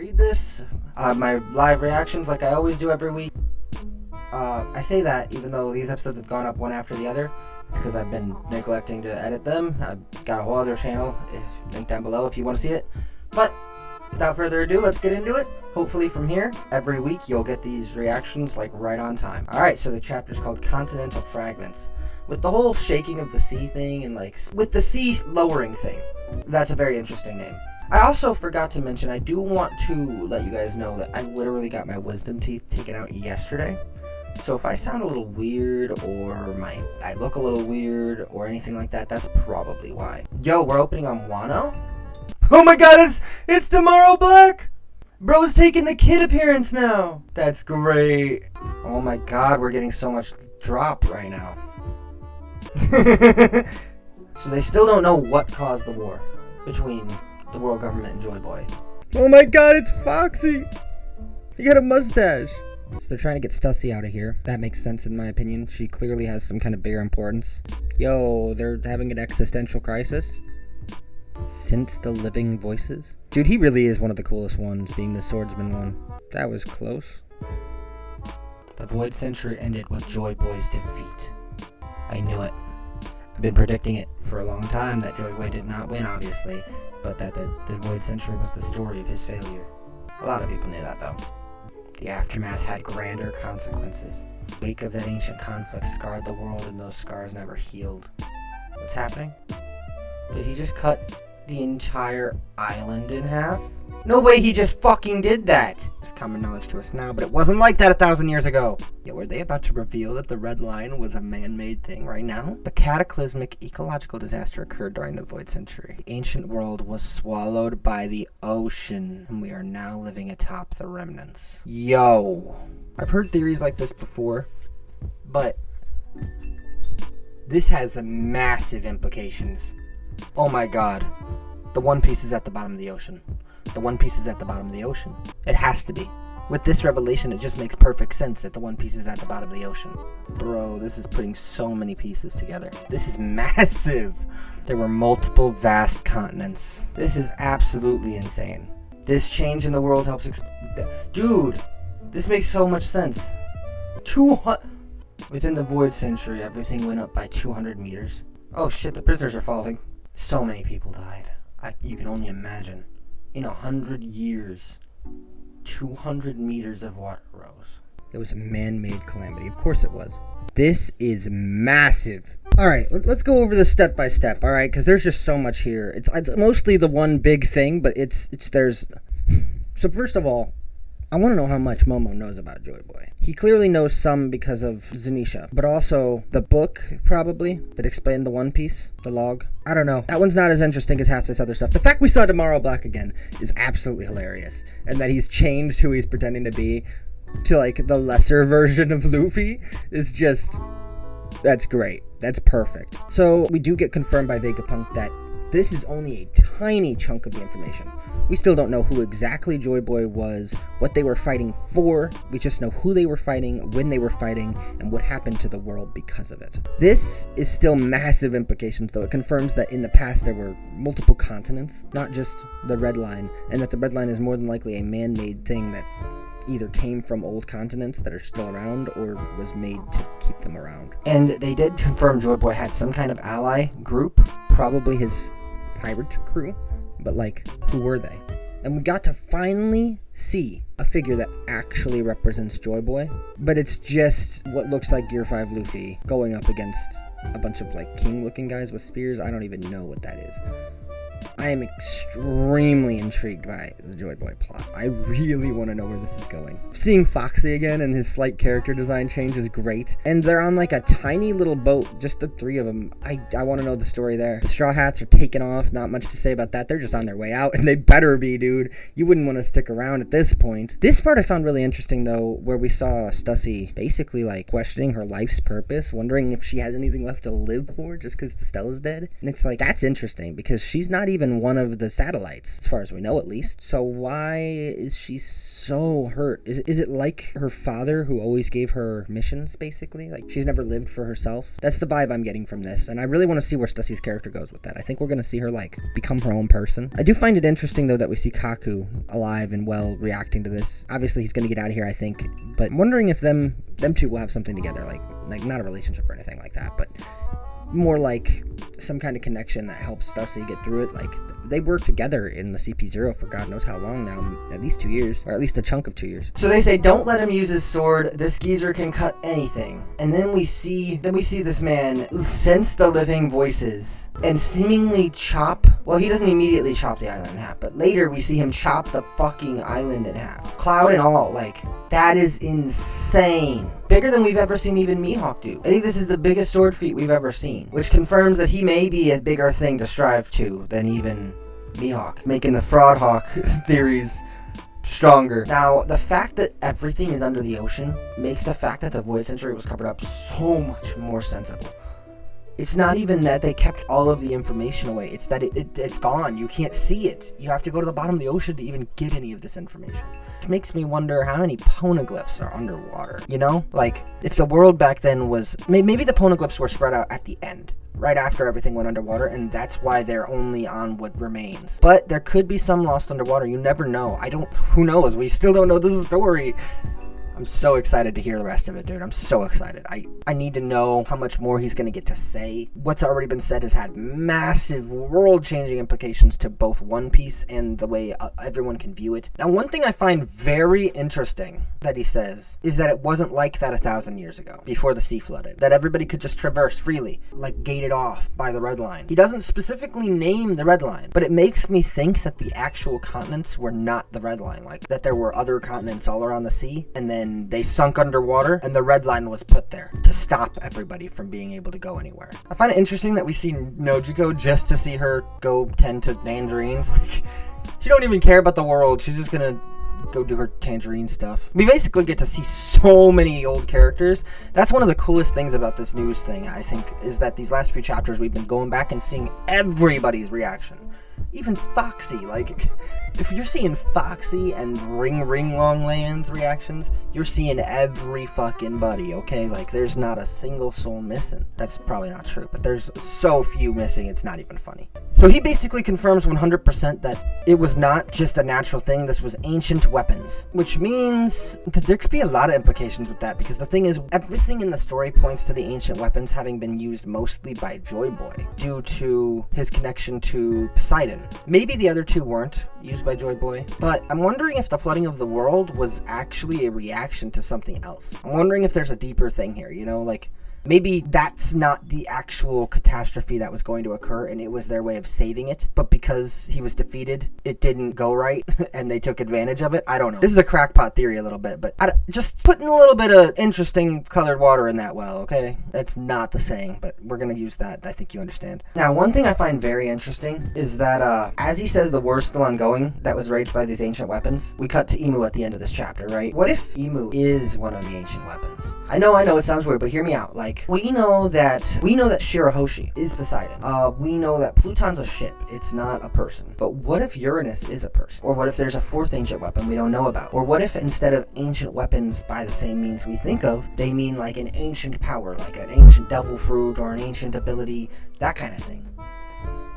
read this. My live reactions like I always do every week. I say that even though these episodes have gone up one after the other. It's because I've been neglecting to edit them. I've got a whole other channel, link down below if you want to see it. But without further ado, let's get into it. Hopefully from here, every week you'll get these reactions like right on time. Alright, so the chapter's called Continental Fragments. With the whole shaking of the sea thing and like with the sea lowering thing. That's a very interesting name. I also forgot to mention, I do want to let you guys know that I literally got my wisdom teeth taken out yesterday. So if I sound a little weird or I look a little weird or anything like that, that's probably why. Yo, we're opening on Wano? Oh my god, it's Tomorrow Black! Bro's taking the kid appearance now! That's great. Oh my god, we're getting so much drop right now. So they still don't know what caused the war between the world government and Joy Boy. Oh my god, it's Foxy! He got a mustache! So they're trying to get Stussy out of here. That makes sense in my opinion. She clearly has some kind of bigger importance. Yo, they're having an existential crisis? Since the Living Voices? Dude, he really is one of the coolest ones, being the swordsman one. That was close. The Void Century ended with Joy Boy's defeat. I knew it. I've been predicting it for a long time that Joy Boy did not win, obviously, but that the Void Century was the story of his failure. A lot of people knew that, though. The aftermath had grander consequences. The wake of that ancient conflict scarred the world, and those scars never healed. What's happening? Did he just cut the entire island in half? No way he just fucking did that! It's common knowledge to us now, but it wasn't like that 1,000 years ago! Yo, were they about to reveal that the Red Line was a man-made thing right now? The cataclysmic ecological disaster occurred during the Void Century. The ancient world was swallowed by the ocean, and we are now living atop the remnants. Yo! I've heard theories like this before, but this has massive implications. Oh my god. The One Piece is at the bottom of the ocean. The One Piece is at the bottom of the ocean. It has to be. With this revelation, it just makes perfect sense that the One Piece is at the bottom of the ocean. Bro, this is putting so many pieces together. This is massive. There were multiple vast continents. This is absolutely insane. This change in the world helps dude, this makes so much sense. Within the Void Century, everything went up by 200 meters. Oh shit, the prisoners are falling. So many people died. You can only imagine. In 100 years, 200 meters of water rose. It was a man-made calamity. Of course it was. This is massive. Alright, let's go over this step by step, alright? Because there's just so much here. It's mostly the one big thing, but there's... So first of all, I want to know how much Momo knows about Joy Boy. He clearly knows some because of Zunisha, but also the book, probably, that explained the One Piece, the log. I don't know. That one's not as interesting as half this other stuff. The fact we saw Tomorrow Black again is absolutely hilarious, and that he's changed who he's pretending to be to, like, the lesser version of Luffy is just... That's great. That's perfect. So, we do get confirmed by Vegapunk that this is only a tiny chunk of the information. We still don't know who exactly Joy Boy was, what they were fighting for. We just know who they were fighting, when they were fighting, and what happened to the world because of it. This is still massive implications, though. It confirms that in the past there were multiple continents, not just the Red Line, and that the Red Line is more than likely a man-made thing that either came from old continents that are still around or was made to keep them around. And they did confirm Joy Boy had some kind of ally group, probably his pirate crew, but like, who were they? And we got to finally see a figure that actually represents Joy Boy, but it's just what looks like Gear 5 Luffy going up against a bunch of like king looking guys with spears. I don't even know what that is. I am extremely intrigued by the Joy Boy plot. I really want to know where this is going. Seeing Foxy again and his slight character design change is great. And they're on like a tiny little boat, just the three of them. I want to know the story there. The Straw Hats are taken off, not much to say about that. They're just on their way out, and they better be, dude. You wouldn't want to stick around at this point. This part I found really interesting, though, where we saw Stussy basically like questioning her life's purpose, wondering if she has anything left to live for just because the Stella's dead. And it's like, that's interesting, because she's not even one of the satellites, as far as we know at least. So why is she so hurt? Is it like her father who always gave her missions, basically? Like, she's never lived for herself? That's the vibe I'm getting from this, and I really want to see where Stussie's character goes with that. I think we're going to see her, like, become her own person. I do find it interesting, though, that we see Kaku alive and well reacting to this. Obviously, he's going to get out of here, I think, but I'm wondering if them two will have something together, like not a relationship or anything like that, but more like some kind of connection that helps Stussie get through it. Like, they were together in the CP0 for God knows how long now, at least 2 years, or at least a chunk of 2 years. So they say, don't let him use his sword. This geezer can cut anything. And then we see this man sense the living voices and seemingly chop. Well, he doesn't immediately chop the island in half, but later we see him chop the fucking island in half. Cloud and all, like, that is insane. Bigger than we've ever seen even Mihawk do. I think this is the biggest sword feat we've ever seen, which confirms that he may be a bigger thing to strive to than even Mihawk, making the Fraud Hawk theories stronger. Now, the fact that everything is under the ocean makes the fact that the Void Century was covered up so much more sensible. It's not even that they kept all of the information away. It's that it's gone. You can't see it. You have to go to the bottom of the ocean to even get any of this information. It makes me wonder how many poneglyphs are underwater. You know? Like, if the world back then was... Maybe the poneglyphs were spread out at the end, right after everything went underwater, and that's why they're only on what remains. But there could be some lost underwater. You never know. Who knows? We still don't know this story. I'm so excited to hear the rest of it, dude. I'm so excited. I need to know how much more he's going to get to say. What's already been said has had massive world-changing implications to both One Piece and the way everyone can view it. Now, one thing I find very interesting that he says is that it wasn't like that 1,000 years ago, before the sea flooded. That everybody could just traverse freely, like gated off by the Red Line. He doesn't specifically name the Red Line, but it makes me think that the actual continents were not the Red Line. Like, that there were other continents all around the sea, and then they sunk underwater, and the Red Line was put there to stop everybody from being able to go anywhere. I find it interesting that we see Nojiko just to see her go tend to tangerines. Like, she don't even care about the world. She's just gonna go do her tangerine stuff. We basically get to see so many old characters. That's one of the coolest things about this news thing, I think, is that these last few chapters we've been going back and seeing everybody's reaction. Even Foxy, like, if you're seeing Foxy and Ring Longland's reactions, you're seeing every fucking buddy, okay? Like, there's not a single soul missing. That's probably not true, but there's so few missing, it's not even funny. So he basically confirms 100% that it was not just a natural thing, this was ancient weapons. Which means that there could be a lot of implications with that, because the thing is, everything in the story points to the ancient weapons having been used mostly by Joy Boy, due to his connection to Poseidon. Maybe the other two weren't used by Joy Boy, but I'm wondering if the flooding of the world was actually a reaction to something else. I'm wondering if there's a deeper thing here, you know, like, maybe that's not the actual catastrophe that was going to occur, and it was their way of saving it, but because he was defeated, it didn't go right, and they took advantage of it. I don't know. This is a crackpot theory a little bit, but just putting a little bit of interesting colored water in that well, okay? That's not the saying, but we're gonna use that. I think you understand. Now, one thing I find very interesting is that, as he says the war's still ongoing that was waged by these ancient weapons, we cut to Imu at the end of this chapter, right? What if Imu is one of the ancient weapons? I know, it sounds weird, but hear me out. Like, we know that Shirahoshi is Poseidon. We know that Pluton's a ship. It's not a person. But what if Uranus is a person? Or what if there's a fourth ancient weapon we don't know about? Or what if instead of ancient weapons by the same means we think of, they mean like an ancient power, like an ancient devil fruit or an ancient ability, that kind of thing?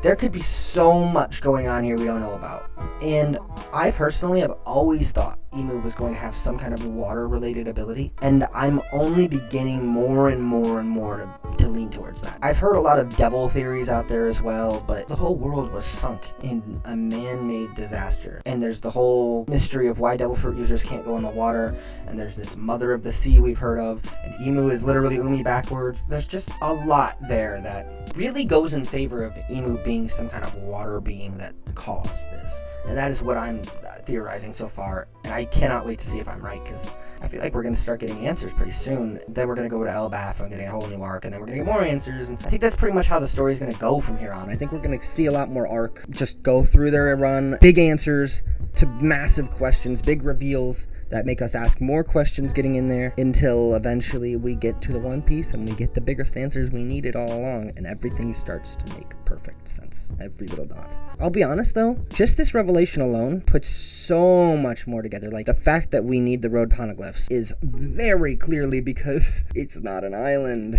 There could be so much going on here we don't know about. And I personally have always thought Imu was going to have some kind of water-related ability, and I'm only beginning more and more to lean towards that. I've heard a lot of devil theories out there as well, but the whole world was sunk in a man-made disaster, and there's the whole mystery of why devil fruit users can't go in the water, and there's this mother of the sea we've heard of, and Imu is literally Umi backwards. There's just a lot there that really goes in favor of Imu being some kind of water being that caused this, and that is what I'm theorizing so far, and I cannot wait to see if I'm right, because I feel like we're going to start getting answers pretty soon. Then we're going to go to Elbaf and getting a whole new arc, and then we're going to get more answers, and I think that's pretty much how the story's going to go from here on. I think we're going to see a lot more arc just go through their run, big answers to massive questions, big reveals that make us ask more questions getting in there, until eventually we get to the One Piece and we get the biggest answers we needed all along, and everything starts to make perfect sense. Every little dot. I'll be honest though, just this revelation alone puts so much more together. Like, the fact that we need the road poneglyphs is very clearly because it's not an island.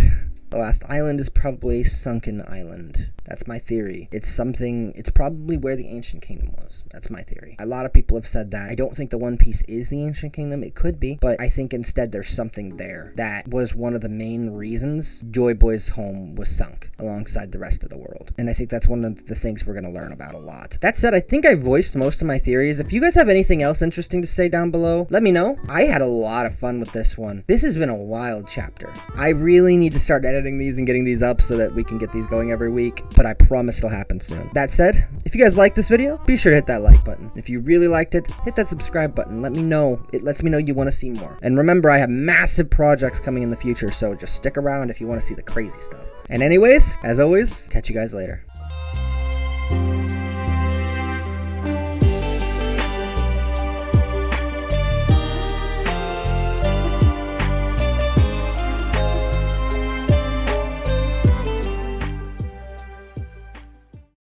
The last island is probably a sunken island. That's my theory. It's probably where the ancient kingdom was. That's my theory. A lot of people have said that. I don't think the One Piece is the ancient kingdom. It could be, but I think instead there's something there that was one of the main reasons Joy Boy's home was sunk alongside the rest of the world. And I think that's one of the things we're going to learn about a lot. That said, I think I voiced most of my theories. If you guys have anything else interesting to say down below, let me know. I had a lot of fun with this one. This has been a wild chapter. I really need to start editing these and getting these up so that we can get these going every week, but I promise it'll happen soon. That said, if you guys like this video, be sure to hit that like button. If you really liked it, hit that subscribe button. Let me know. It lets me know you want to see more. And remember, I have massive projects coming in the future, so just stick around if you want to see the crazy stuff. And anyways, as always, catch you guys later.